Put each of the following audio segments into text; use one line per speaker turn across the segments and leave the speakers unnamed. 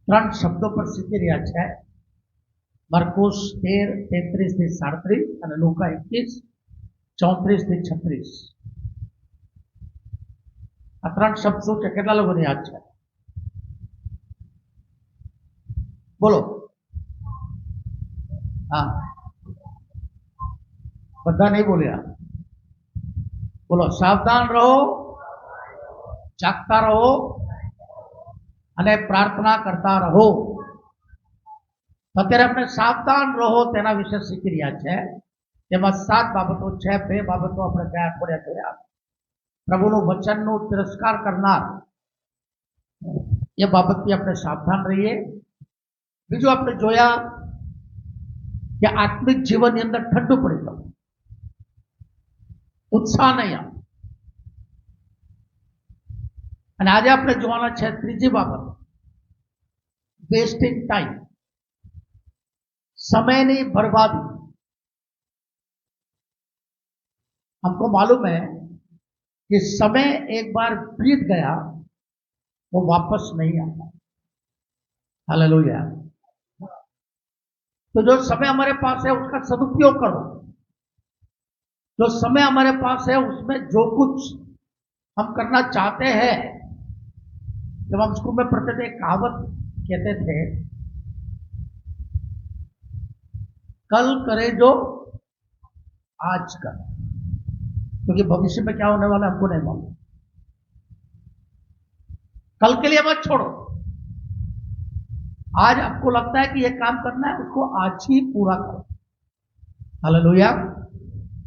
ત્રણ શબ્દો પર શીખી રહ્યા છે. મરકુસ 13:33-37 અને લુકા 21:34-36. આ ત્રણ શબ્દ શું છે? કેટલા લોકોને યાદ છે? બોલો. હા, બધા નહીં બોલ્યા. બોલો. સાવધાન રહો, જાગતા રહો અને પ્રાર્થના કરતા રહો. અત્યારે આપણે સાવધાન રહો તેના વિશે શીખી રહ્યા છે. તેમાં 7 બાબતો છે. 2 બાબતો આપણે ગયા અઠવાડિયા જોયા. પ્રભુનું વચનનું તિરસ્કાર કરનાર એ બાબતથી આપણે સાવધાન રહીએ. બીજું આપણે જોયા કે આત્મિક જીવનની અંદર ઠંડુ પડી જવું, ઉત્સાહ નહીં આવે. અને આજે આપણે જોવાના છે ત્રીજી બાબત, વેસ્ટિંગ ટાઈમ, समय नहीं बर्बादी. हमको मालूम है कि समय एक बार बीत गया वो वापस नहीं आता. हालेलुया. तो जो समय हमारे पास है उसका सदुपयोग करो. जो समय हमारे पास है उसमें जो कुछ हम करना चाहते हैं, जब हम स्कूल में पढ़ते थे कहावत कहते थे, कल करे जो आज कर, क्योंकि भविष्य में क्या होने वाला है हमको नहीं मालूम. कल के लिए मत छोड़ो. आज आपको लगता है कि ये काम करना है, उसको आज ही पूरा करो. हालेलुया.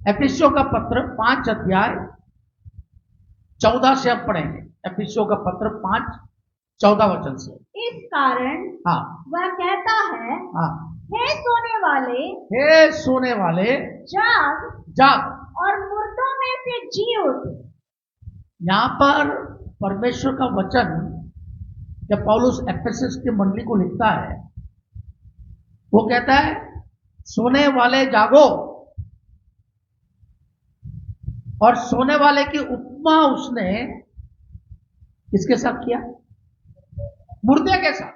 एफिसियों का पत्र 5:14 से हम पढ़ेंगे. एफिसियों का पत्र 5:14 से.
इस कारण
हाँ,
वह कहता है,
हाँ,
हे सोने वाले,
हे सोने वाले
जाग
जाग.
और मुर्दों में से जी उठ.
यहां पर परमेश्वर का वचन जब पौलुस एफेसस की मंडली को लिखता है, वो कहता है सोने वाले जागो. और सोने वाले की उपमा उसने किसके साथ किया? मुर्दे के साथ.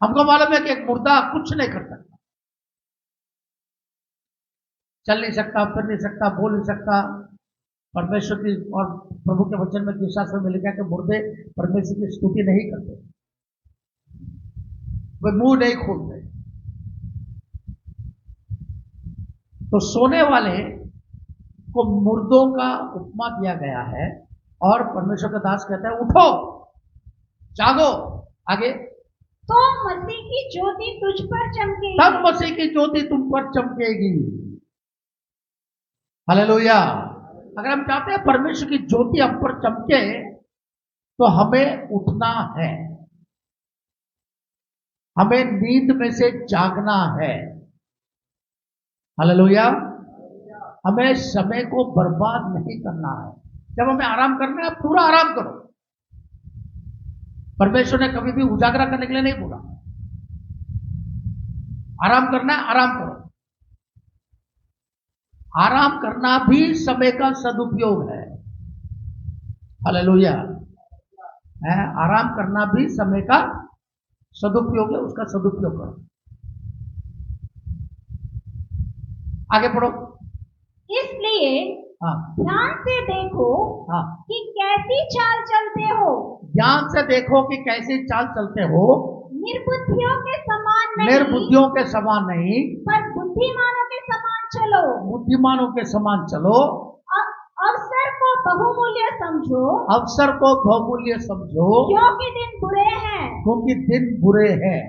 हमको मालूम है कि एक मुर्दा कुछ नहीं कर सकता, चल नहीं सकता, फिर नहीं सकता, बोल नहीं सकता. परमेश्वर की और प्रभु के वचन में शास्त्र में लिखा है कि मुर्दे परमेश्वर की स्तुति नहीं करते, वे मुंह नहीं खोलते. तो सोने वाले को मुर्दों का उपमा दिया गया है और परमेश्वर का दास कहता है उठो, जागो. आगे,
तो मसीह की ज्योति तुझ पर चमकेगी.
तब मसीह की ज्योति तुम पर चमकेगी. हालेलुया. अगर हम चाहते हैं परमेश्वर की ज्योति हम पर चमके तो हमें उठना है, हमें नींद में से जागना है. हालेलुया. हमें समय को बर्बाद नहीं करना है. जब हमें आराम करना है पूरा आराम करो. परमेश्वर ने कभी भी उजागरा करने के लिए नहीं बोला. आराम करना है, आराम करो. आराम करना भी समय का सदुपयोग है. हालेलुया. आराम करना भी समय का सदुपयोग है, उसका सदुपयोग करो. आगे पढ़ो.
इसलिए
हाँ,
ध्यान से देखो
हाँ,
कि कैसी चाल चलते हो.
ध्यान से देखो कि कैसी चाल चलते हो.
निर्बुद्धियों के समान नहीं,
निर्बुद्धियों के समान नहीं,
पर बुद्धिमानों के समान चलो.
बुद्धिमानों के समान चलो.
अवसर को बहुमूल्य समझो,
अवसर को बहुमूल्य समझो,
क्योंकि दिन बुरे हैं.
क्योंकि दिन बुरे हैं.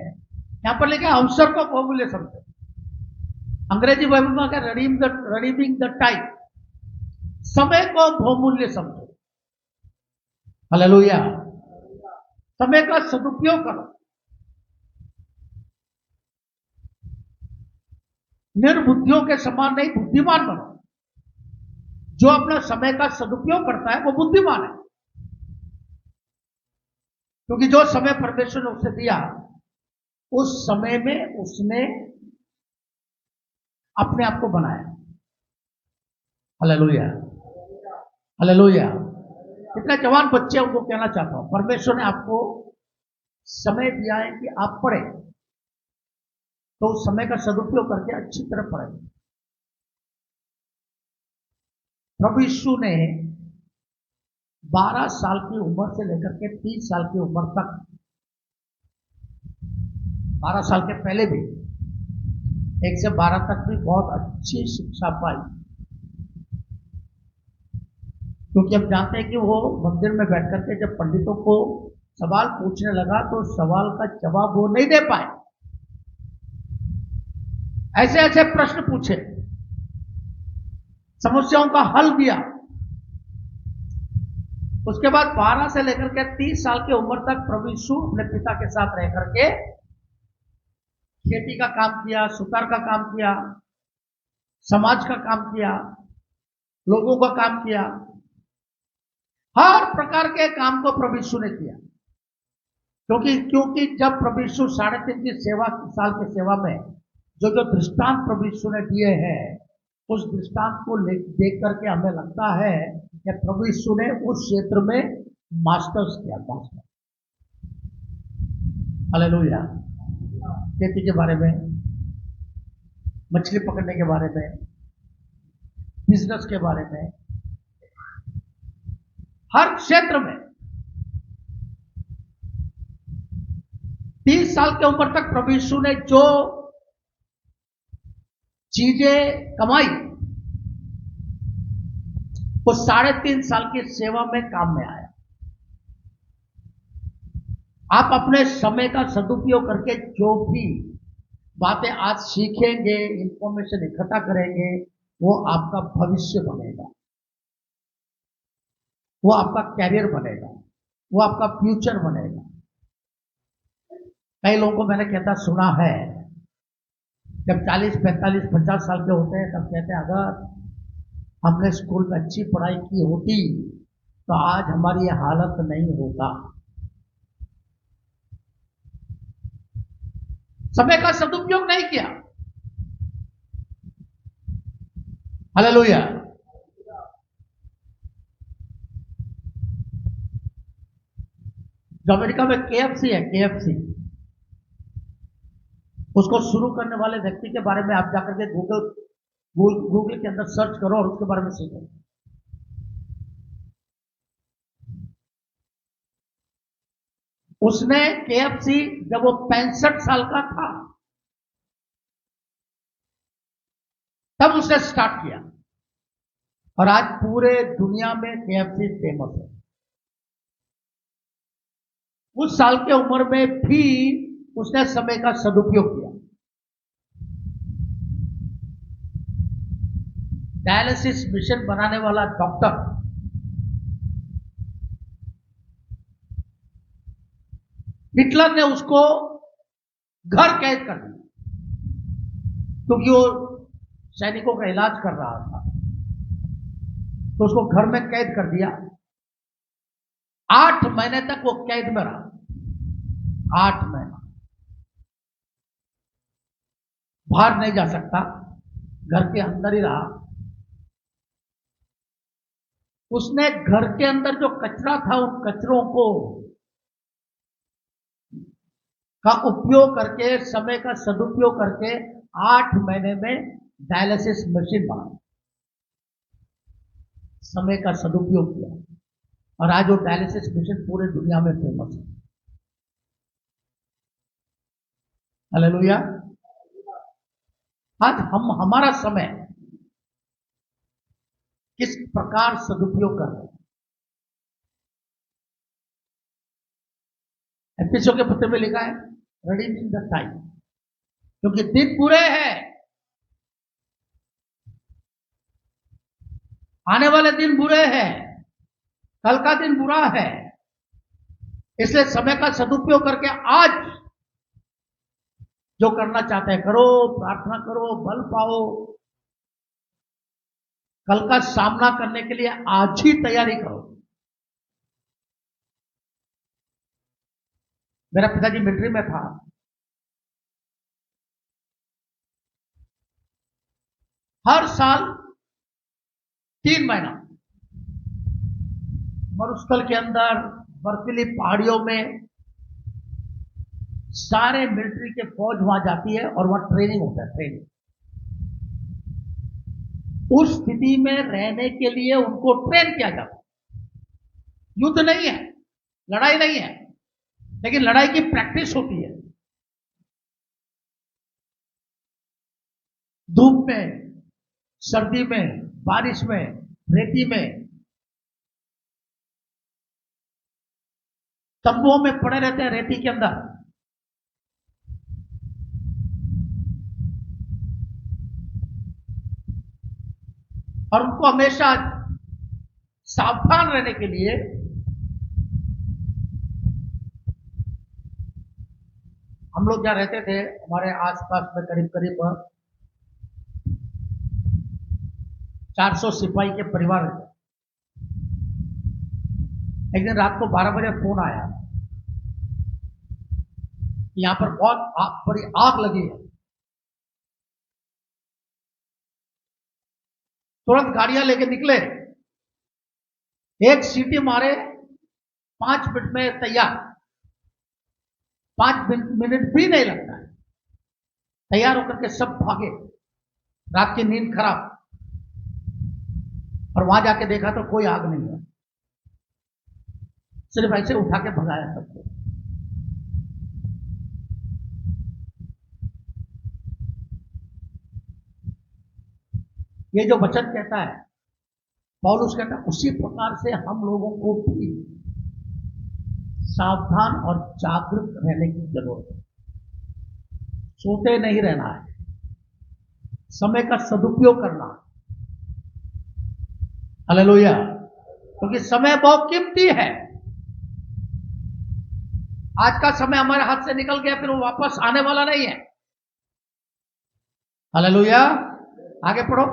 यहां पर लिखा है अवसर को बहुमूल्य समझो. अंग्रेजी बाइबल में क्या, रिडीमिंग द टाइम, समय को बहुमूल्य समझो. हालेलुया. समय का सदुपयोग करो. निर्बुद्धियों के समान नहीं, बुद्धिमान बनो. जो अपना समय का सदुपयोग करता है वो बुद्धिमान है, क्योंकि जो समय परमेश्वर ने उसे दिया उस समय में उसने अपने आप को बनाया. हालेलुया. हालेलुया. कितने जवान बच्चे उनको कहना चाहता हूं, परमेश्वर ने आपको समय दिया है कि आप पढ़े, तो उस समय का सदुपयोग करके अच्छी तरह पढ़े। प्रभु यीशु ने 12 साल की उम्र से लेकर के 30 साल की उम्र तक, 12 साल के पहले भी 1 से 12 तक भी बहुत अच्छी शिक्षा पाई, क्योंकि अब जानते हैं कि वो मंदिर में बैठ करके जब पंडितों को सवाल पूछने लगा तो सवाल का जवाब वो नहीं दे पाए, ऐसे ऐसे प्रश्न पूछे, समस्याओं का हल दिया। उसके बाद 12 से लेकर के 30 साल की उम्र तक प्रभु यीशु अपने पिता के साथ रह करके खेती का काम किया, सुतार का काम किया, समाज का काम किया, लोगों का काम किया, हर प्रकार के काम को प्रभु यीशु ने किया। क्योंकि जब प्रभु यीशु 3.5 की साल की सेवा में जो दृष्टांत प्रभु यीशु ने दिए हैं, उस दृष्टांत को देख करके हमें लगता है कि प्रभु यीशु ने उस क्षेत्र में मास्टर्स किया, मास्टर। हालेलुया। खेती के बारे में, मछली पकड़ने के बारे में, बिजनेस के बारे में, हर क्षेत्र में 30 साल की उम्र तक प्रभु यीशु ने जो चीजें कमाई, वो 3.5 साल की सेवा में काम में आया। आप अपने समय का सदुपयोग करके जो भी बातें आज सीखेंगे, इंफॉर्मेशन इकट्ठा करेंगे, वो आपका भविष्य बनेगा, वो आपका कैरियर बनेगा, वो आपका फ्यूचर बनेगा। कई लोगों को मैंने कहता सुना है, जब 40, 45, 50 साल के होते हैं तब कहते हैं अगर हमने स्कूल में अच्छी पढ़ाई की होती तो आज हमारी ये हालत नहीं होता। समय का सदुपयोग नहीं किया। हालेलुया। जो अमेरिका में KFC है, KFC, उसको शुरू करने वाले व्यक्ति के बारे में आप जाकर के गूगल के अंदर सर्च करो और उसके बारे में सीखो। उसने KFC जब वो 65 साल का था तब उसने स्टार्ट किया, और आज पूरे दुनिया में KFC फेमस है। उस साल की उम्र में भी उसने समय का सदुपयोग किया। डायलिसिस मिशन बनाने वाला डॉक्टर हिटलर ने उसको घर कैद कर दिया, क्योंकि वो सैनिकों का इलाज कर रहा था, तो उसको घर में कैद कर दिया। 8 महीने तक वो कैद में रहा, 8 महीना बाहर नहीं जा सकता, घर के अंदर ही रहा। उसने घर के अंदर जो कचरा था उन कचरों को का उपयोग करके, समय का सदुपयोग करके 8 महीने में डायलिसिस मशीन बनाई, समय का सदुपयोग किया, और आज वो डायलिसिस मशीन पूरे दुनिया में फेमस है। हालेलुया। आज हमारा समय किस प्रकार सदुपयोग कर रहे हैं। एफिसियों के पत्र में लिखा है रिडीमिंग द टाइम, क्योंकि दिन बुरे हैं, आने वाले दिन बुरे हैं, कल का दिन बुरा है, इसलिए समय का सदुपयोग करके आज जो करना चाहते हैं करो, प्रार्थना करो, बल पाओ, कल का सामना करने के लिए आज ही तैयारी करो। मेरा पिताजी मिलिट्री में था, हर साल 3 महीना मरुस्थल के अंदर बर्फीली पहाड़ियों में सारे मिलिट्री के फौज वहां जाती है और वहां ट्रेनिंग होता है, ट्रेनिंग। उस स्थिति में रहने के लिए उनको ट्रेन किया जाता है। युद्ध नहीं है, लड़ाई नहीं है, लेकिन लड़ाई की प्रैक्टिस होती है। धूप में, सर्दी में, बारिश में, रेती में, तंबुओं में पड़े रहते हैं रेती के अंदर। और उनको हमेशा सावधान रहने के लिए हम लोग जहां रहते थे, हमारे आसपास में करीब करीब 400 सिपाही के परिवार रहते। एक दिन रात को 12 बजे फोन आया, यहां पर बहुत बड़ी आग लगी है। तुरंत गाड़ियां लेके निकले, एक सीटी मारे, 5 मिनट में तैयार। 5 मिनट भी नहीं लगता है, तैयार होकर के सब भागे। रात की नींद खराब, और वहां जाके देखा तो कोई आग नहीं है, सिर्फ ऐसे उठा के भगाया सबको। ये जो वचन कहता है, पौलुस कहता है, उसी प्रकार से हम लोगों को भी सावधान और जागरूक रहने की जरूरत है। सोते नहीं रहना है, समय का सदुपयोग करना है। हालेलुया। क्योंकि समय बहुत कीमती है। आज का समय हमारे हाथ से निकल गया, फिर वो वापस आने वाला नहीं है। हालेलुया। आगे पढ़ो।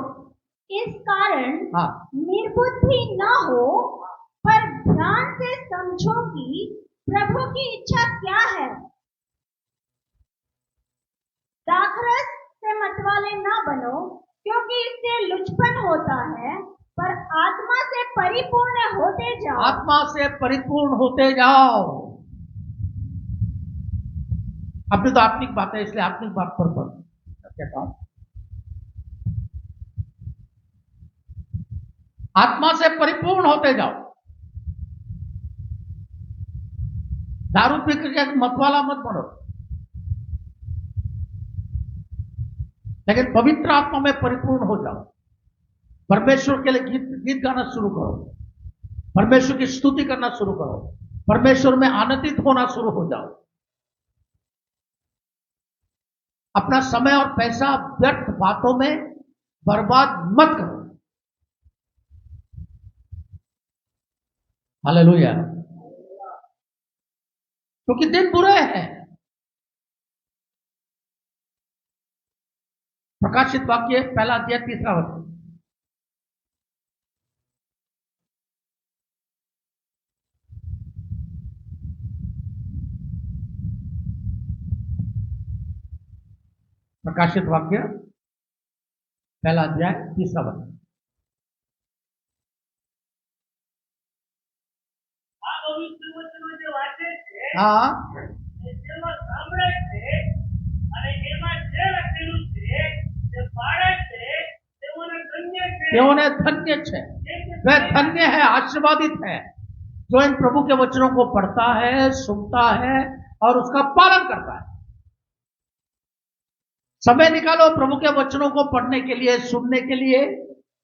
इस कारण
हाँ,
निर्बुद्धि न हो, पर ध्यान से समझो कि प्रभु की इच्छा क्या है। दाखरस से मतवाले न बनो, क्योंकि इससे लुचपन होता है, पर आत्मा से परिपूर्ण होते जाओ।
आत्मा से परिपूर्ण होते जाओ। अपनी तो आत्मिक बात है, इसलिए आत्मिक बात पर कहता हूं। आत्मा से परिपूर्ण होते जाओ। दारू पी करके मतवाला मत बनो, लेकिन पवित्र आत्मा में परिपूर्ण हो जाओ। परमेश्वर के लिए गीत गाना शुरू करो, परमेश्वर की स्तुति करना शुरू करो, परमेश्वर में आनंदित होना शुरू हो जाओ। अपना समय और पैसा व्यर्थ बातों में बर्बाद मत करो। हालेलुया। क्योंकि दिन बुरे हैं। प्रकाशित वाक्य 1 अध्याय 3 वचन। प्रकाशित वाक्य 1 अध्याय 3 वचन। हाँ, તેઓને ધન્ય છે, वे धन्य है, आशीर्वादित है, जो इन प्रभु के वचनों को पढ़ता है, सुनता है और उसका पालन करता है। समय निकालो प्रभु के वचनों को पढ़ने के लिए, सुनने के लिए,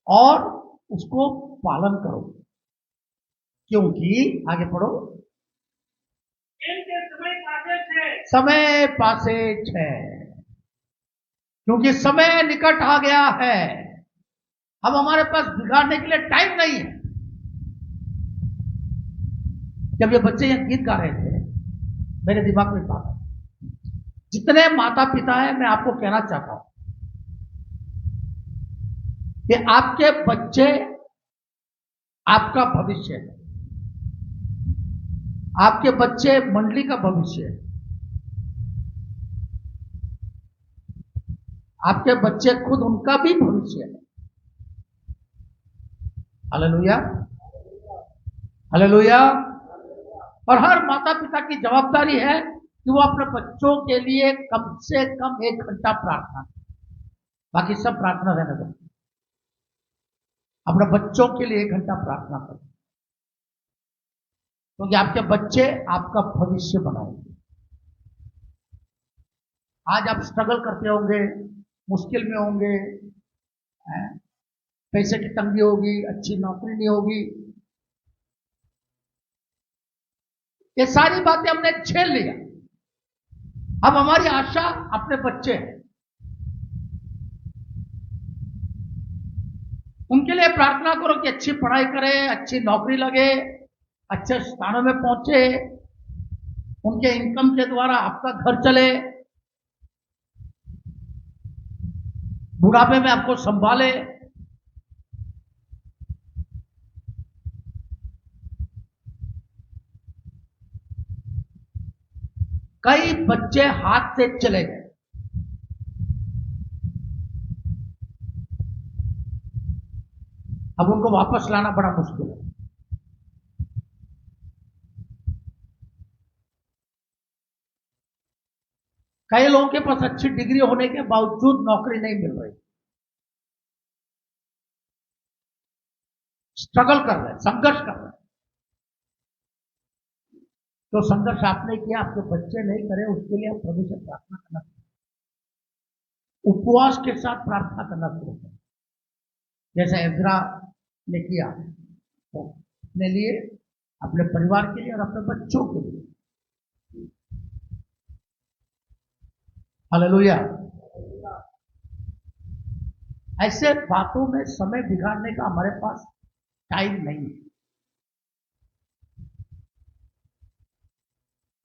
और उसको पालन करो। क्योंकि आगे पढ़ो। समय पासे है, क्योंकि समय निकट आ गया है। अब हमारे पास बिगाड़ने के लिए टाइम नहीं है। जब ये बच्चे यहां गीत गा रहे थे, मेरे दिमाग में बात, जितने माता पिता हैं, मैं आपको कहना चाहता हूं कि आपके बच्चे आपका भविष्य है। आपके बच्चे मंडली का भविष्य है। आपके बच्चे खुद उनका भी भविष्य है। Hallelujah, hallelujah. और हर माता पिता की जवाबदारी है कि वो अपने बच्चों के लिए कम से कम 1 घंटा प्रार्थना, बाकी सब प्रार्थना रहने दो, अपने बच्चों के लिए 1 घंटा प्रार्थना करो, क्योंकि आपके बच्चे आपका भविष्य बनाएंगे। आज आप स्ट्रगल करते होंगे, मुश्किल में होंगे, पैसे की तंगी होगी, अच्छी नौकरी नहीं होगी, ये सारी बातें हमने झेल लिया। अब हमारी आशा अपने बच्चे हैं, उनके लिए प्रार्थना करो कि अच्छी पढ़ाई करें, अच्छी नौकरी लगे, अच्छे स्थानों में पहुंचे, उनके इनकम के द्वारा आपका घर चले, बुढ़ापे में आपको संभाले। कई बच्चे हाथ से चले गए, अब उनको वापस लाना बड़ा मुश्किल है। कई लोगों के पास अच्छी डिग्री होने के बावजूद नौकरी नहीं मिल रही, स्ट्रगल कर रहे हैं, संघर्ष कर रहे हैं। तो संघर्ष आपने किया, आपके बच्चे नहीं करे, उसके लिए आप प्रभु से प्रार्थना करना, उपवास के साथ प्रार्थना करना शुरू करें, जैसे इज़रा ने किया, तो अपने लिए, अपने परिवार के लिए और अपने बच्चों के लिए। हालेलुया। ऐसे बातों में समय बिगाड़ने का हमारे पास टाइम नहीं है।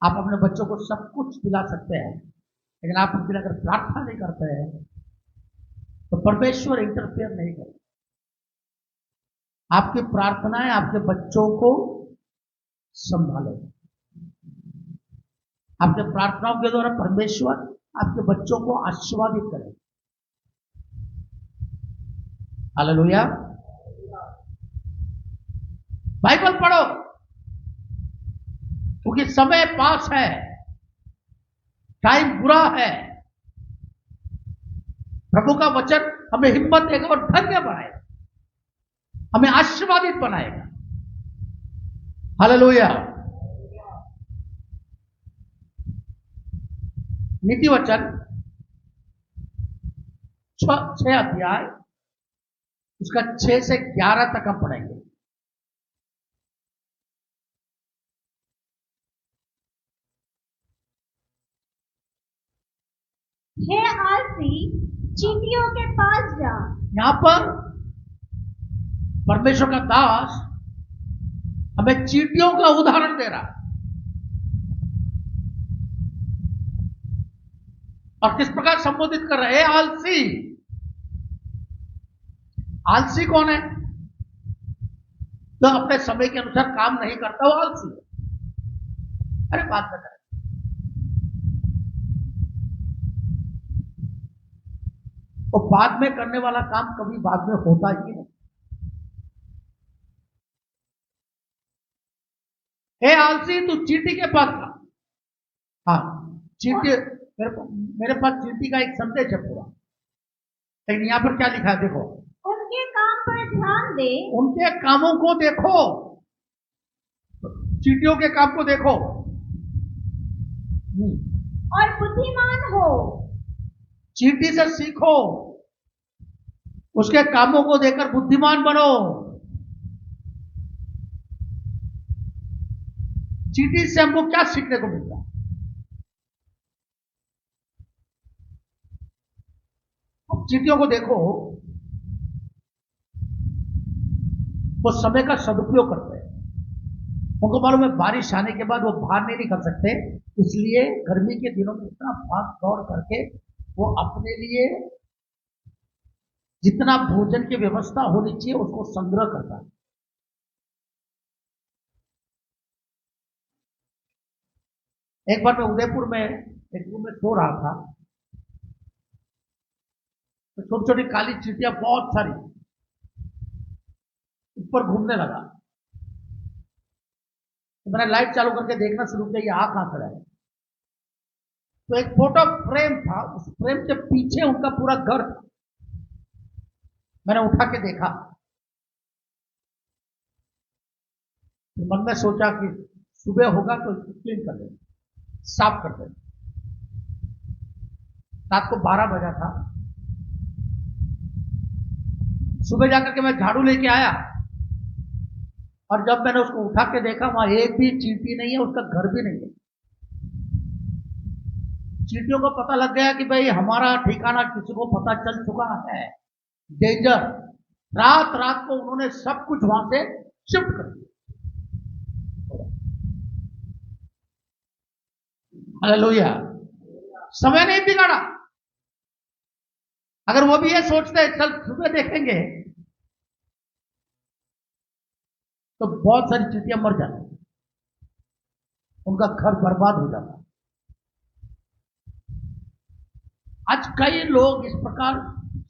आप अपने बच्चों को सब कुछ दिला सकते हैं, लेकिन आप उनके लिए अगर प्रार्थना नहीं करते हैं तो परमेश्वर इंटरफेयर नहीं करेगा। आपकी प्रार्थनाएं आपके बच्चों को संभालेगा, आपके प्रार्थनाओं के द्वारा परमेश्वर आपके बच्चों को आशीर्वादित करेगा। हालेलुया। बाइबल पढ़ो, क्योंकि समय पास है, टाइम बुरा है। प्रभु का वचन हमें हिम्मत देगा और धन्य बनाएगा, हमें आशीर्वादित बनाएगा। हालेलुया। नीति वचन 6 अध्याय, उसका 6 से 11 तक हम पढ़ेंगे।
हे आलसी, चींटियों के पास जा।
यहां पर परमेश्वर का दास हमें चींटियों का उदाहरण दे रहा है, और किस प्रकार संबोधित कर रहे हैं? आलसी। आलसी कौन है? तो अपने समय के अनुसार काम नहीं करता, वो आलसी है। अरे बात बता, वो बाद में करने वाला काम कभी बाद में होता ही नहीं। हे आलसी, तू चींटी के पास था। हाँ, चींटी, मेरे पास चींटी का एक संदेश है पूरा, लेकिन यहां पर क्या लिखा है देखो।
उनके काम पर ध्यान दे,
उनके कामों को देखो, चींटियों के काम को देखो,
और बुद्धिमान हो।
चींटी से सीखो, उसके कामों को देखकर बुद्धिमान बनो। चींटी से हमको क्या सीखने को मिलता है? चींटियों को देखो, वो समय का सदुपयोग करते हैं। उनको मालूम है बारिश आने के बाद वो बाहर नहीं निकल सकते, इसलिए गर्मी के दिनों में इतना भाग दौड़ करके वो अपने लिए जितना भोजन की व्यवस्था होनी चाहिए उसको संग्रह करता है। एक बार मैं उदयपुर में एक रूम में सो रहा था, तो छोटी छोटी काली चींटियां बहुत सारी ऊपर घूमने लगा। तो मैंने लाइट चालू करके देखना शुरू किया, ये आ कहां खड़ा है। तो एक फोटो फ्रेम था, उस फ्रेम के पीछे उनका पूरा घर था। मैंने उठा के देखा, तो मन में सोचा कि सुबह होगा तो क्लीन कर दें, साफ कर दें। रात को 12 बजा था। सुबह जाकर के मैं झाड़ू लेके आया, और जब मैंने उसको उठा के देखा, वहां एक भी चींटी नहीं है, उसका घर भी नहीं है। चींटियों को पता लग गया कि भाई हमारा ठिकाना किसी को पता चल चुका है, डेंजर। रात रात को उन्होंने सब कुछ वहां से शिफ्ट कर दिया। हालेलुया। समय नहीं बिगाड़ा। अगर वो भी ये सोचते चल सुबह देखेंगे, तो बहुत सारी चींटियां मर जाती, उनका घर बर्बाद हो जाता। आज कई लोग इस प्रकार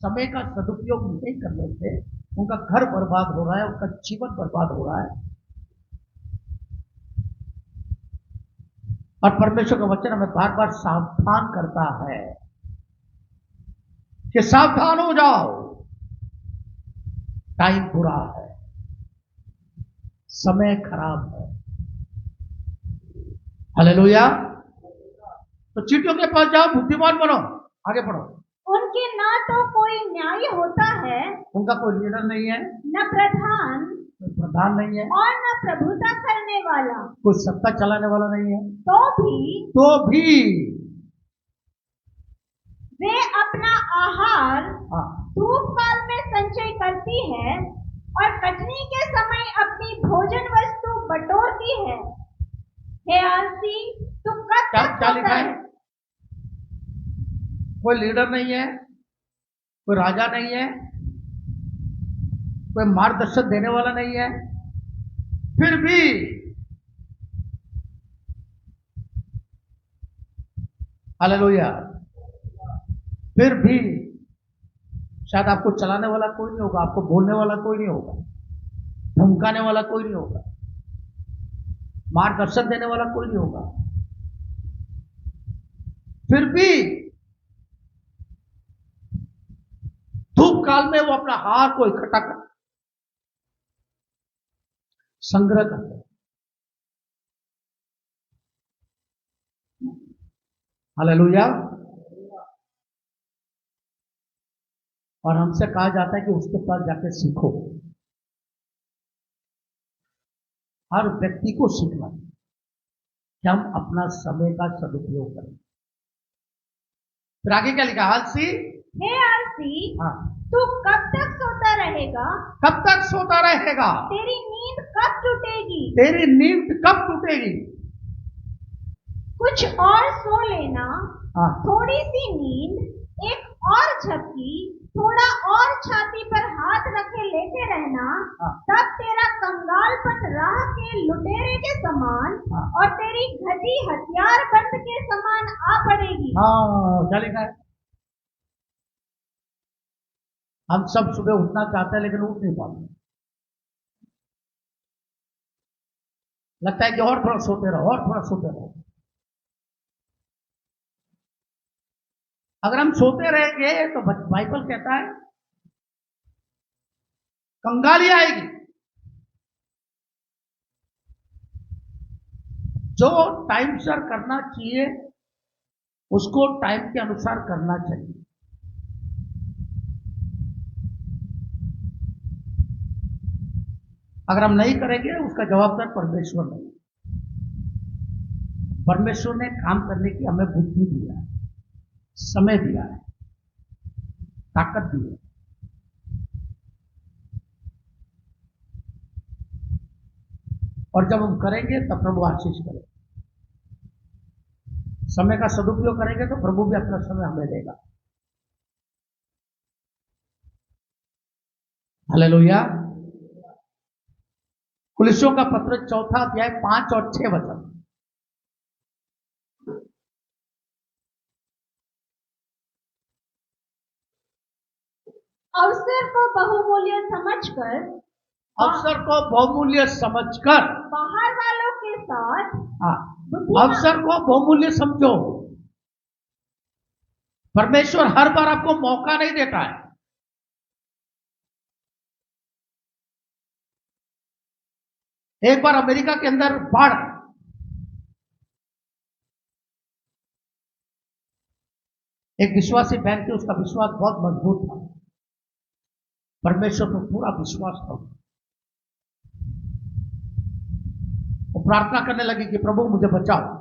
समय का सदुपयोग नहीं कर लेते, उनका घर बर्बाद हो रहा है, उनका जीवन बर्बाद हो रहा है। और परमेश्वर का वचन हमें बार बार सावधान करता है कि सावधान हो जाओ, टाइम बुरा है, समय खराब है। हालेलुया। तो चींटियों के पास जाओ, बुद्धिमान बनो, आगे बढ़ो।
उनके ना तो कोई न्याय होता है,
उनका कोई लीडर नहीं है,
न प्रधान,
कोई प्रधान नहीं है,
और न प्रभुता करने वाला,
कोई सत्ता चलाने वाला नहीं है।
तो भी वे अपना आहार
हाँ,
धूप काल में संचय करती है, और कटनी के समय अपनी भोजन वस्तु बटोरती है। हे आलसी, तू कब
क्या
तक
क्या
सोता
लिखा है?
है?
कोई लीडर नहीं है, कोई राजा नहीं है, कोई मार्गदर्शन देने वाला नहीं है, फिर भी हालेलुया, फिर भी शायद आपको चलाने वाला कोई नहीं होगा, आपको बोलने वाला कोई नहीं होगा, धमकाने वाला कोई नहीं होगा, मार्गदर्शन देने वाला कोई नहीं होगा, फिर भी धूप काल में वो अपना हार को इकट्ठा कर संग्रह करते हैं। हालेलुया। और हमसे कहा जाता है कि उसके पास जाके सीखो। हर व्यक्ति को सीखना है कि हम अपना समय का सदुपयोग करें। फिर आगे क्या लिखा? आलसी,
हे आलसी,
हाँ,
तू कब तक सोता रहेगा?
कब तक सोता रहेगा?
तेरी नींद कब टूटेगी?
तेरी नींद कब टूटेगी?
कुछ और सो लेना,
हाँ,
थोड़ी सी नींद, एक और झपकी, थोड़ा और छाती पर हाथ रखे लेटे रहना,
हाँ,
तब तेरा कंगालपन राह के लुटेरे के समान,
हाँ,
और तेरी घटी हथियारबंद के समान आ पड़ेगी।
हाँ, क्या लिखा है? हम सब सुबह उठना चाहते हैं, लेकिन उठ नहीं पाते। लगता है कि और थोड़ा सोते रहो, और थोड़ा सोते रहो। अगर हम सोते रहेंगे तो बाइबल कहता है कंगाली आएगी। जो टाइम सर करना चाहिए उसको टाइम के अनुसार करना चाहिए। अगर हम नहीं करेंगे, उसका जवाबदार परमेश्वर नहीं। परमेश्वर ने काम करने की हमें बुद्धि दिया है, समय दिया है, ताकत दी है। और जब हम करेंगे तब प्रभु आशीष करेगा। समय का सदुपयोग करेंगे तो प्रभु भी अपना समय हमें देगा। हालेलुया। कुलिस्सियों का पत्र 4 अध्याय 5 और 6 वचन।
अवसर को बहुमूल्य समझकर,
अवसर को बहुमूल्य समझकर,
बाहर वालों के साथ
हाँ,
बुद्धिमान,
अवसर को बहुमूल्य समझो। परमेश्वर हर बार आपको मौका नहीं देता है। एक बार अमेरिका के अंदर बाढ़, एक विश्वासी बहन थी, उसका विश्वास बहुत मजबूत था, परमेश्वर पर पूरा विश्वास था। वो प्रार्थना करने लगी कि प्रभु मुझे बचाओ।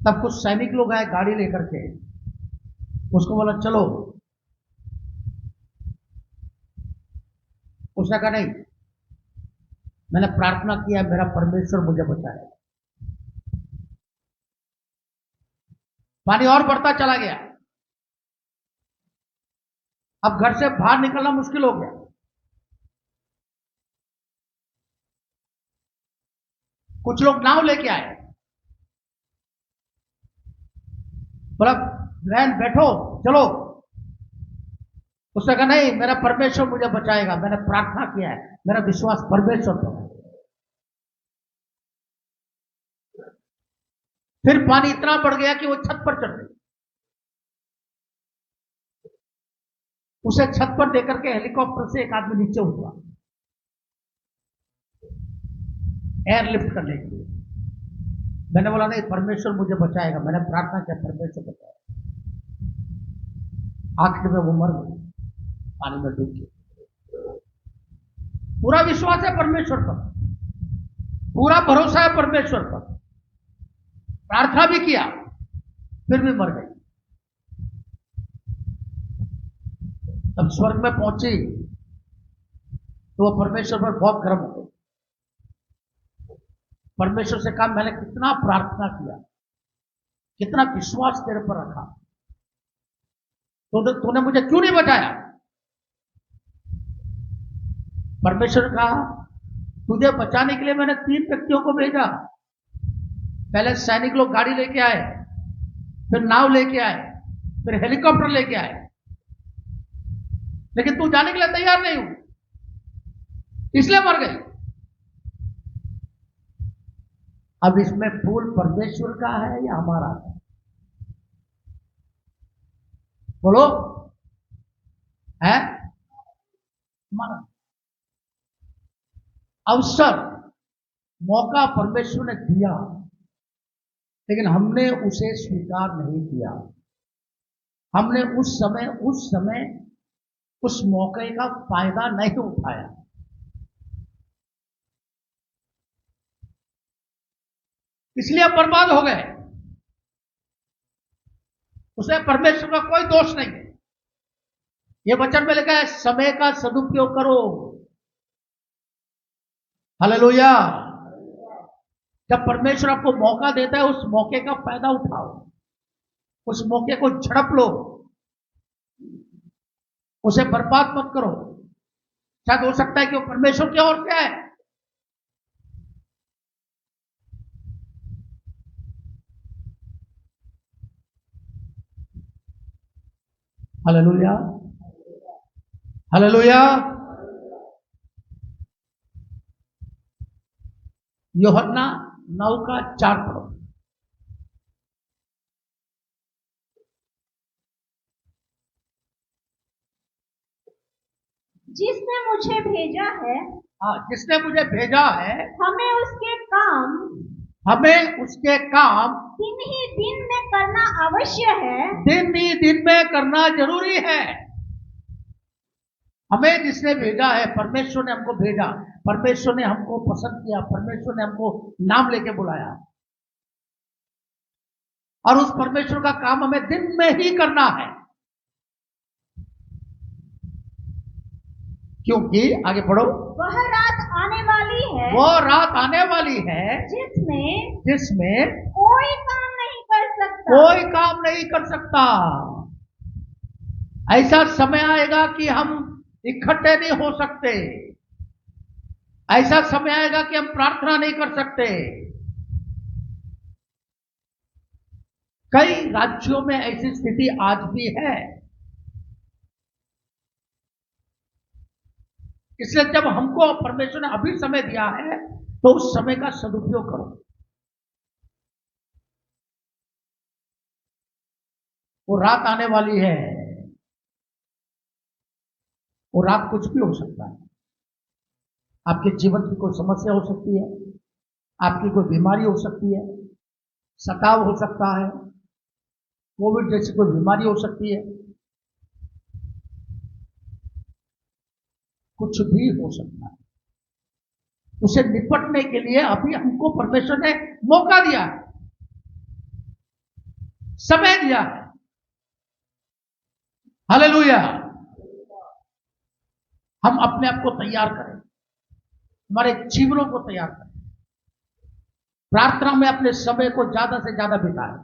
तब कुछ सैनिक लोग आए गाड़ी लेकर के, उसको बोला चलो। उसने कहा नहीं, मैंने प्रार्थना किया, मेरा परमेश्वर मुझे बचाएगा। पानी और बढ़ता चला गया, अब घर से बाहर निकलना मुश्किल हो गया। कुछ लोग नाव लेके आए, बोला बहन बैठो चलो। उसने कहा नहीं, मेरा परमेश्वर मुझे बचाएगा, मैंने प्रार्थना किया है, मेरा विश्वास परमेश्वर पर है। फिर पानी इतना बढ़ गया कि वो छत पर चढ़ गई। उसे छत पर देकर के हेलीकॉप्टर से एक आदमी नीचे उतरा, एयरलिफ्ट करने के लिए। मैंने बोला नहीं, परमेश्वर मुझे बचाएगा, मैंने प्रार्थना किया, परमेश्वर बचाएगा। आखिर में वो मर गई, पानी में डूब गई। पूरा विश्वास है परमेश्वर पर, पूरा भरोसा है परमेश्वर पर, प्रार्थना भी किया, फिर भी मर गई। तब स्वर्ग में पहुंची तो वो परमेश्वर पर बहुत गर्व हो गई। परमेश्वर से कहा मैंने कितना प्रार्थना किया, कितना विश्वास तेरे पर रखा, तो तूने मुझे क्यों नहीं बचाया। परमेश्वर कहा तुझे बचाने के लिए मैंने 3 व्यक्तियों को भेजा। पहले सैनिक लोग गाड़ी लेके आए, फिर नाव लेके आए, फिर हेलीकॉप्टर लेके आए, लेकिन तू जाने के लिए तैयार नहीं हूं, इसलिए मर गई। अब इसमें भूल परमेश्वर का है या हमारा है? बोलो, है हमारा। अवसर, मौका परमेश्वर ने दिया, लेकिन हमने उसे स्वीकार नहीं किया। हमने उस समय उस मौके का फायदा नहीं उठाया। इसलिए अब बर्बाद हो गए। उसमें परमेश्वर का कोई दोष नहीं है। ये वचन में लिखा है समय का सदुपयोग करो। हालेलुया। जब परमेश्वर आपको मौका देता है, उस मौके का फायदा उठाओ, उस मौके को झड़प लो, उसे बर्बाद मत करो। शायद हो सकता है कि वो परमेश्वर की ओर से है। Hallelujah, hallelujah. यूहन्ना 9:4 पढ़ो।
जिसने मुझे भेजा है,
हाँ, जिसने मुझे भेजा है,
हमें उसके काम दिन ही दिन में करना अवश्य है।
दिन ही दिन में करना जरूरी है। हमें जिसने भेजा है, परमेश्वर ने हमको भेजा, परमेश्वर ने हमको पसंद किया, परमेश्वर ने हमको नाम लेके बुलाया, और उस परमेश्वर का काम हमें दिन में ही करना है। क्योंकि आगे पढ़ो,
वह रात आने वाली है,
वो रात आने वाली है
जिसमें कोई काम नहीं कर सकता,
कोई काम नहीं कर सकता। ऐसा समय आएगा कि हम इकट्ठे नहीं हो सकते, ऐसा समय आएगा कि हम प्रार्थना नहीं कर सकते। कई राज्यों में ऐसी स्थिति आज भी है। इसलिए जब हमको परमेश्वर ने अभी समय दिया है, तो उस समय का सदुपयोग करो। वो रात आने वाली है, वो रात कुछ भी हो सकता है। आपके जीवन की कोई समस्या हो सकती है, आपकी कोई बीमारी हो सकती है, सताव हो सकता है, कोविड जैसी कोई बीमारी हो सकती है, कुछ भी हो सकता है। उसे निपटने के लिए अभी हमको परमेश्वर ने मौका दिया है, समय दिया है। हालेलुया। हम अपने आप को तैयार करें, हमारे जीवनों को तैयार करें, प्रार्थना में अपने समय को ज्यादा से ज्यादा बिताएं।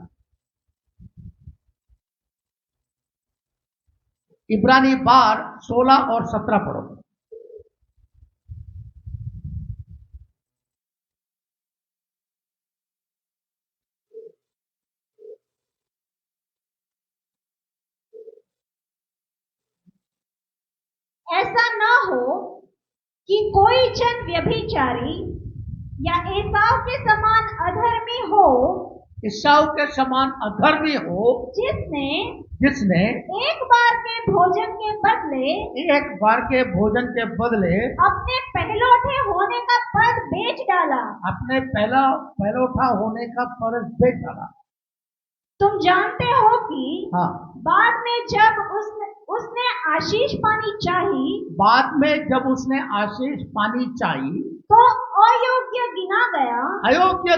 इब्रानी 12, 16 और 17 पढ़ो।
ऐसा न हो कि कोई जन व्यभिचारी या एसाव के समान अधर्मी हो,
एसाव के समान अधर्मी हो, जिसने
एक बार के भोजन के बदले अपने पहलौठे होने का पद बेच डाला।
अपने पहलौठा होने का पद बेच डाला।
तुम जानते हो कि
हाँ,
बाद में जब उसने आशीष पानी चाहिए, तो अयोग्य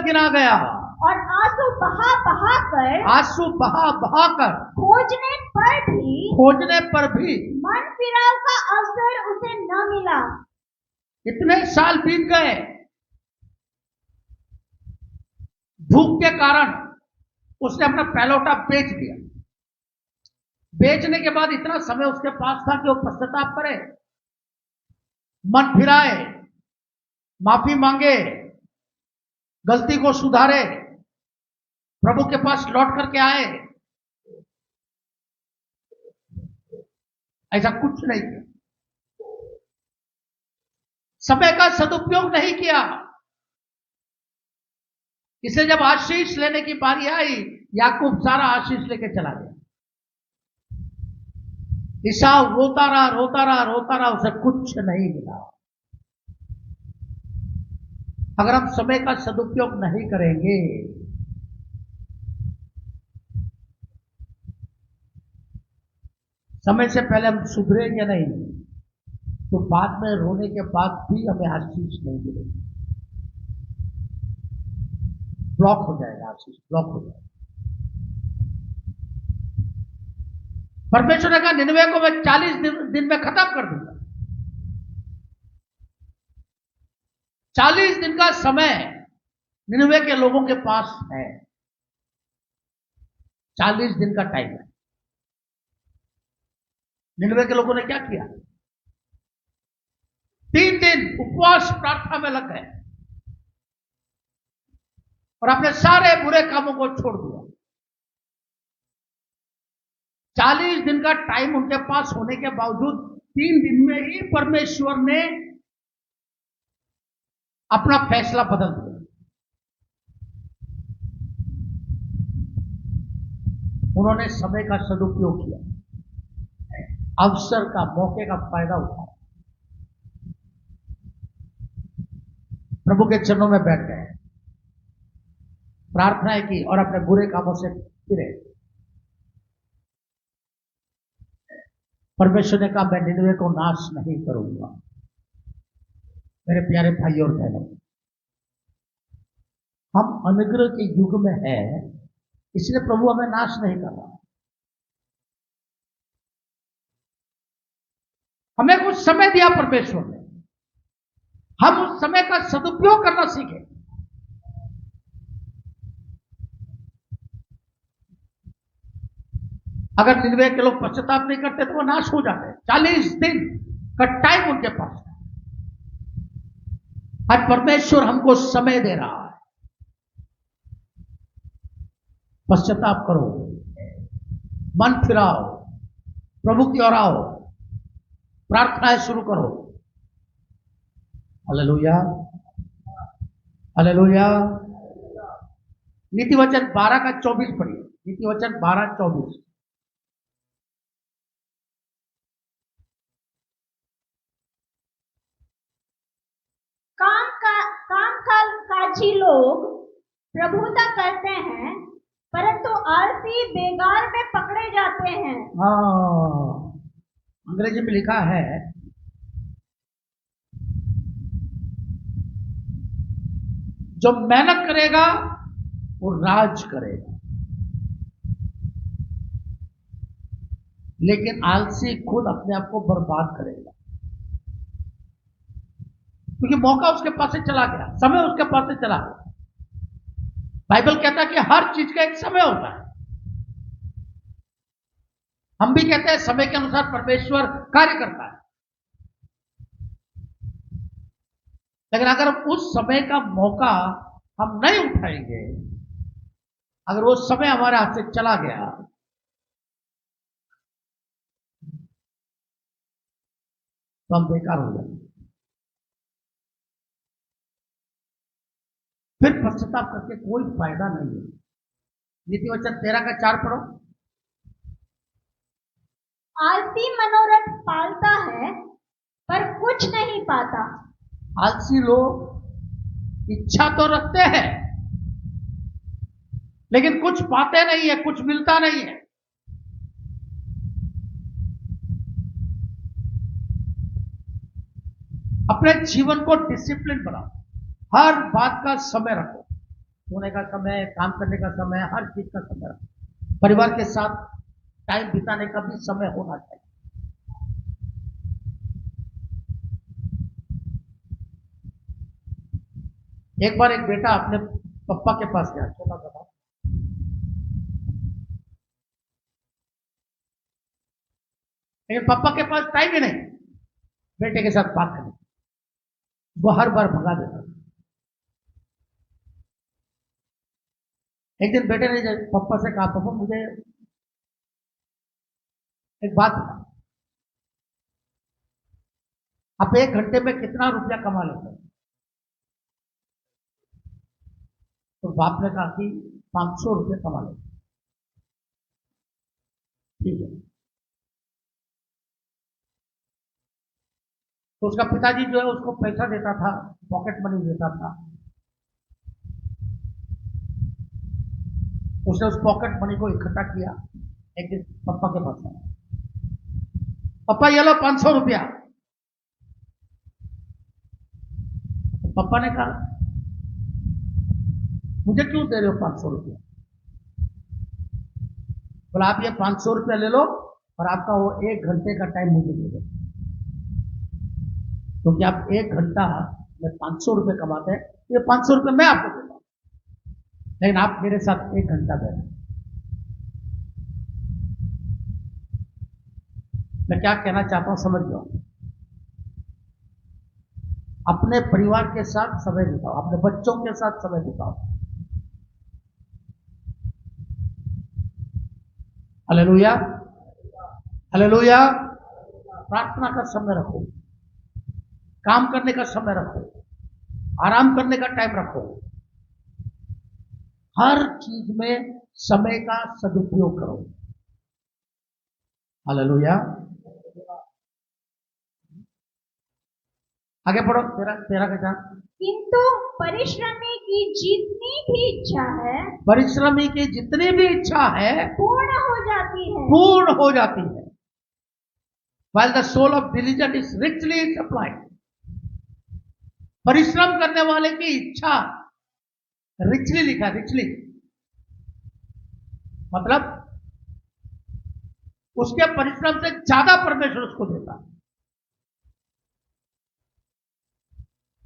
गिना गया और आंसू बहा कर खोजने पर भी मन फिराव का अवसर उसे न मिला।
इतने साल बीत गए, भूख के कारण उसने अपना पहलौठा बेच दिया। बेचने के बाद इतना समय उसके पास था कि वो पश्चाताप करे, मन फिराए, माफी मांगे, गलती को सुधारे, प्रभु के पास लौट करके आए। ऐसा कुछ नहीं किया, समय का सदुपयोग नहीं किया। इसे जब आशीष लेने की बारी आई, याकूब सारा आशीष लेके चला गया। ईसाव रोता रहा, उसे कुछ नहीं मिला। अगर हम समय का सदुपयोग नहीं करेंगे, समय से पहले हम सुधरेंगे नहीं, तो बाद में रोने के बाद भी हमें आशीष नहीं मिलेगी। ब्लॉक हो जाएगा, आशीष ब्लॉक हो जाएगा। परमेश्वर ने कहा निनवे को मैं 40 दिन में खत्म कर दूंगा। 40 दिन का समय निनवे के लोगों के पास है। 40 दिन का टाइम है। निनवे के लोगों ने क्या किया? 3 दिन उपवास प्रार्थना में लग गए और अपने सारे बुरे कामों को छोड़ दिया। 40 दिन का टाइम उनके पास होने के बावजूद 3 दिन में ही परमेश्वर ने अपना फैसला बदल दिया। उन्होंने समय का सदुपयोग किया, अवसर का, मौके का फायदा उठाया, प्रभु के चरणों में बैठ गए, प्रार्थनाएं की और अपने बुरे कामों से फिरे। परमेश्वर ने कहा मैं निनवे को नाश नहीं करूंगा। मेरे प्यारे भाई और बहनों, हम अनुग्रह के युग में हैं, इसलिए प्रभु हमें नाश नहीं कर रहा। हमें कुछ समय दिया परमेश्वर ने, हम उस समय का सदुपयोग करना सीखें। अगर निनवे के लोग पश्चाताप नहीं करते तो वो नाश हो जाते। 40 दिन का टाइम उनके पास है। आज परमेश्वर हमको समय दे रहा है। पश्चाताप करो, मन फिराओ, प्रभु की ओर आओ, प्रार्थनाएं शुरू करो। हालेलुया। हालेलुया। नीति वचन 12 का 24 पढ़िए। नीति वचन 12:24।
काजी लोग प्रभुता करते हैं, परंतु आलसी बेगार में पकड़े जाते हैं।
अंग्रेजी में लिखा है, जो मेहनत करेगा वो राज करेगा, लेकिन आलसी खुद अपने आप को बर्बाद करेगा, क्योंकि मौका उसके पास से चला गया, समय उसके पास से चला गया। बाइबल कहता है कि हर चीज का एक समय होता है। हम भी कहते हैं समय के अनुसार परमेश्वर कार्य करता है, लेकिन अगर उस समय का मौका हम नहीं उठाएंगे, अगर वो समय हमारे हाथ से चला गया, तो हम बेकार हो जाएंगे। फिर पश्चाताप करके कोई फायदा नहीं है। नीति वचन 13 का 4 पढ़ो।
आलसी मनोरथ पालता है, पर कुछ नहीं पाता।
आलसी लोग इच्छा तो रखते हैं, लेकिन कुछ पाते नहीं है, कुछ मिलता नहीं है। अपने जीवन को डिसिप्लिन बनाओ, हर बात का समय रखो, सोने का समय, काम करने का समय, हर चीज का समय रखो। परिवार के साथ टाइम बिताने का भी समय होना चाहिए। एक बार एक बेटा अपने पापा के पास गया, छोटा सा था, लेकिन पापा के पास टाइम ही नहीं बेटे के साथ बात करने। वो हर बार भगा देता। एक दिन बेटे ने पापा से कहा, पापा मुझे एक बात बता, आप 1 घंटे में कितना रुपया कमा लेते हैं? तो बाप ने कहा कि 500 रुपये कमा लेते। ठीक है। तो उसका पिताजी जो है उसको पैसा देता था, पॉकेट मनी देता था। उसने उस पॉकेट मनी को इकट्ठा किया। एक दिन पापा के पास आया, पापा ये लो 500 रुपया। पापा ने कहा, मुझे क्यों दे रहे हो 500 रुपया? बोला, आप ये 500 रुपया ले लो और आपका वो 1 घंटे का टाइम मुझे दे दो, क्योंकि आप 1 घंटा में 500 रुपये कमाते हैं, ये 500 रुपये मैं आपको देता हूं, लेकिन आप मेरे साथ 1 घंटा दे रहे हैं। मैं क्या कहना चाहता हूं समझ लो। अपने परिवार के साथ समय बिताओ, अपने बच्चों के साथ समय बिताओ। Hallelujah, hallelujah. प्रार्थना का समय रखो, काम करने का समय रखो, आराम करने का टाइम रखो। हर चीज में समय का सदुपयोग करो। हालेलुया। आगे पढ़ो, 13 का 4।
किंतु परिश्रमी की जितनी भी इच्छा है,
परिश्रमी की जितनी भी इच्छा है
पूर्ण हो जाती है,
पूर्ण हो जाती है। While the soul of diligent is richly supplied. परिश्रम करने वाले की इच्छा रिचली लिखा, रिचली मतलब उसके परिश्रम से ज्यादा परमेश्वर उसको देता है।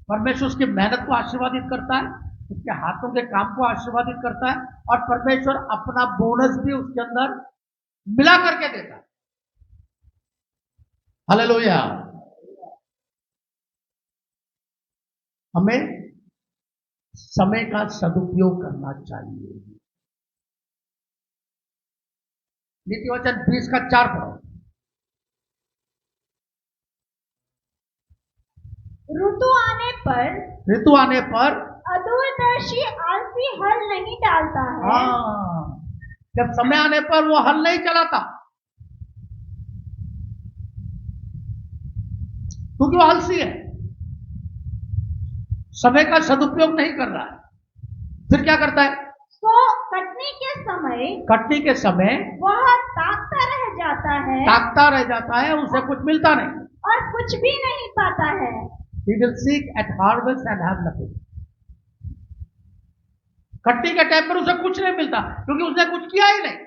परमेश्वर उसकी मेहनत को आशीर्वादित करता है, उसके हाथों के काम को आशीर्वादित करता है, और परमेश्वर अपना बोनस भी उसके अंदर मिला करके देता है। हालेलुया। हमें समय का सदुपयोग करना चाहिए। नीति वचन 20 का 4 पढ़ो।
ऋतु आने पर अदूरदर्शी आलसी हल नहीं डालता है।
हाँ, जब समय आने पर वो हल नहीं चलाता, क्योंकि वो आलसी है, समय का सदुपयोग नहीं कर रहा है। फिर क्या करता है?
तो कटने के समय वह
ताकता रह जाता है, उसे कुछ मिलता नहीं,
और कुछ भी नहीं पाता है।
He will seek at harvest and have nothing. Katni के टाइम पर उसे कुछ नहीं मिलता, क्योंकि उसने कुछ किया ही नहीं।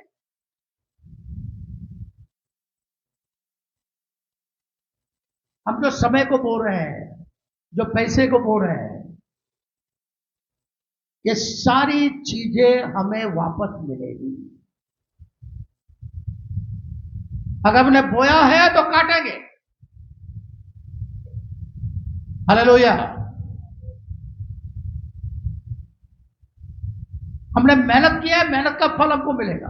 हम जो समय को बो रहे हैं, जो पैसे को बो रहे हैं, ये सारी चीजें हमें वापस मिलेगी। अगर हमने बोया है तो काटेंगे। हालेलुया। हमने मेहनत किया है, मेहनत का फल हमको मिलेगा।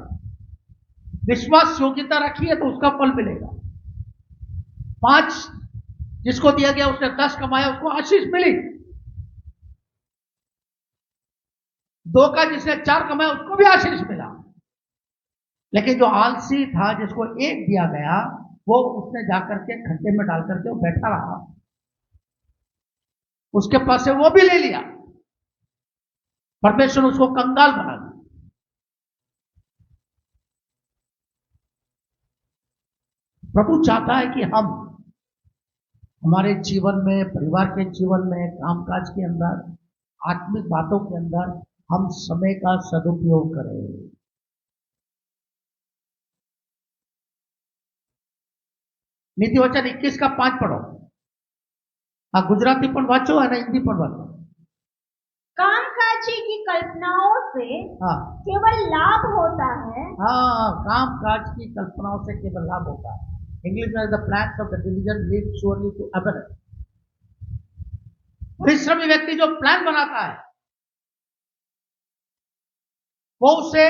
विश्वास योग्यता रखी है तो उसका फल मिलेगा। 5 जिसको दिया गया उसने 10 कमाया, उसको आशीष मिली। 2 का जिसने 4 कमाया, उसको भी आशीष मिला। लेकिन जो आलसी था, जिसको 1 दिया गया, वो उसने जाकर के खड्डे में डाल करके वो बैठा रहा, उसके पास से वो भी ले लिया। परमेश्वर उसको कंगाल बना दिया। प्रभु चाहता है कि हम हमारे जीवन में, परिवार के जीवन में, कामकाज के अंदर, आत्मिक बातों के अंदर हम समय का सदुपयोग करें। नीति वचन 21 का 5 पढ़ो। हाँ, गुजराती पण वाचो અને हिंदी पण वाचो।
कामकाजी की कल्पनाओं से
हाँ,
केवल लाभ होता है।
हाँ, कामकाज की कल्पनाओं से केवल लाभ होता है। इंग्लिश में the plans of the diligent lead surely to abundance. परिश्रमी व्यक्ति जो प्लान बनाता है, वो उसे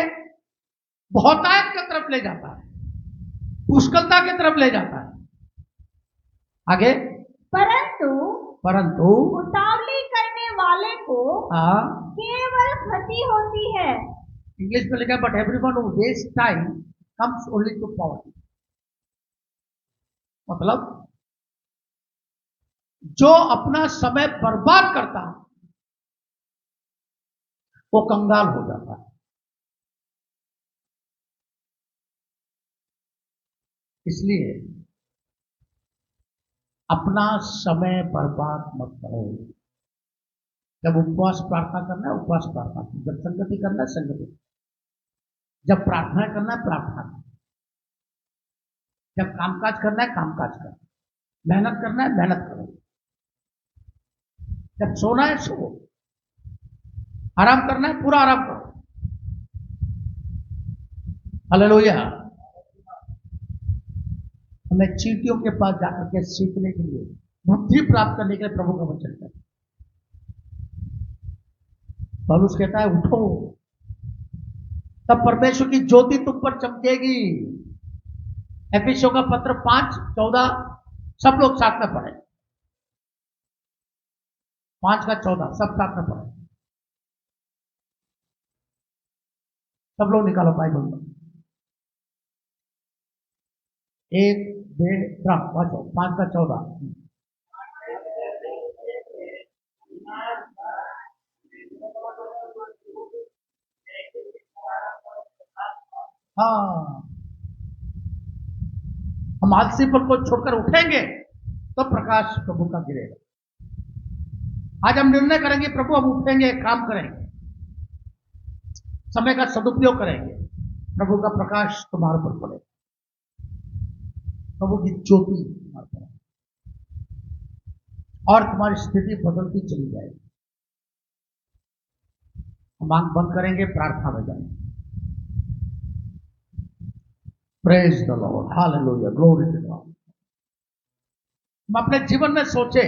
बहुतायत की तरफ ले जाता है, पुष्कलता की तरफ ले जाता है। आगे, परंतु
उतावली करने वाले को केवल क्षति होती है।
इंग्लिश में लिखा है, but everyone who waste time comes only to poverty. मतलब जो अपना समय बर्बाद करता है वो कंगाल हो जाता है। इसलिए अपना समय बर्बाद मत करो। जब उपवास प्रार्थना करना है, उपवास प्रार्थना करो। जब संगति करना है, संगति। जब प्रार्थना करना है, प्रार्थना करो। जब कामकाज करना है, कामकाज करो। मेहनत करना है, मेहनत करो। जब सोना है, सो। आराम करना है, पूरा आराम करो। हालेलुया। हमें चींटियों के पास जाकर के सीखने के लिए, बुद्धि प्राप्त करने के लिए प्रभु का वचन करें। पौलुस कहता है, उठो, तब परमेश्वर की ज्योति तुम पर चमकेगी। एफिसियों का पत्र 5:14, सब लोग साथ में पढ़े। 5 का 14 सब साथ में पढ़े। सब लोग निकालो बाइबल में। 1, 2, 3 वाचो। 5 का 14। हाँ, हम आलसीपन को छोड़कर उठेंगे तो प्रकाश प्रभु का गिरेगा। आज हम निर्णय करेंगे, प्रभु हम उठेंगे, काम करेंगे, समय का सदुपयोग करेंगे, प्रभु का प्रकाश तुम्हारे पर पड़ेगा, प्रभु की ज्योति तुम्हारे पर, और तुम्हारी स्थिति बदलती चली जाएगी। हम आंख बंद करेंगे, प्रार्थना में जाएंगे। Praise the Lord, hallelujah, glory to God. हम अपने जीवन में सोचे,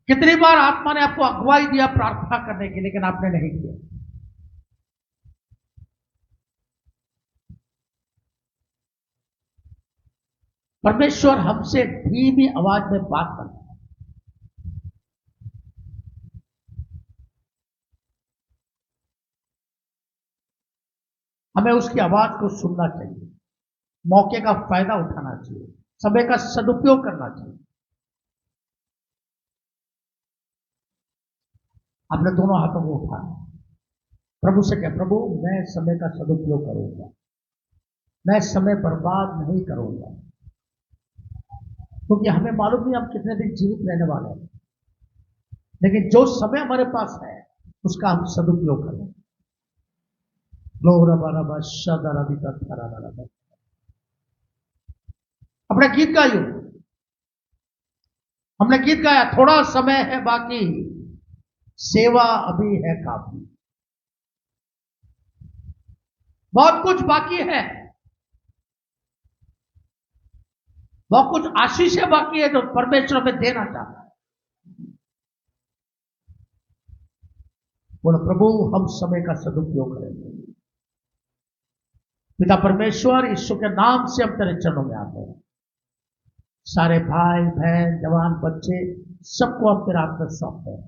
कितनी बार आत्मा ने आपको अगुवाई दिया प्रार्थना करने की, लेकिन आपने नहीं किया। परमेश्वर हमसे धीमी आवाज में बात करता है। हमें उसकी आवाज को सुनना चाहिए, मौके का फायदा उठाना चाहिए, समय का सदुपयोग करना चाहिए। आपने दोनों हाथों को उठाया, प्रभु से कह, प्रभु मैं समय का सदुपयोग करूंगा, मैं समय बर्बाद नहीं करूंगा, क्योंकि हमें मालूम नहीं हम कितने दिन जीवित रहने वाले हैं, लेकिन जो समय हमारे पास है उसका हम सदुपयोग करें। अपना गीत गाइयो, हमने गीत गाया, थोड़ा समय है बाकी, सेवा अभी है काफी। बहुत कुछ बाकी है, बहुत कुछ आशीषें बाकी है जो परमेश्वर हमें देना चाहता है। बोलो प्रभु हम समय का सदुपयोग करेंगे। पिता परमेश्वर, यीशु के नाम से हम तेरे चरणों में आते हैं। सारे भाई बहन जवान बच्चे सबको हम तेरे हाथ में सौंपते हैं।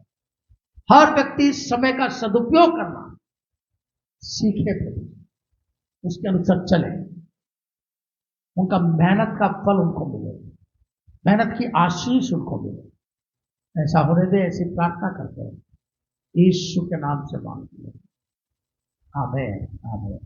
हर व्यक्ति समय का सदुपयोग करना सीखे, प्रभु उसके अनुसार चले, उनका मेहनत का फल उनको मिले, मेहनत की आशीष उनको मिले। ऐसा होने दे, ऐसी प्रार्थना करते हैं यीशु के नाम से मांगते हैं। आमीन आमीन।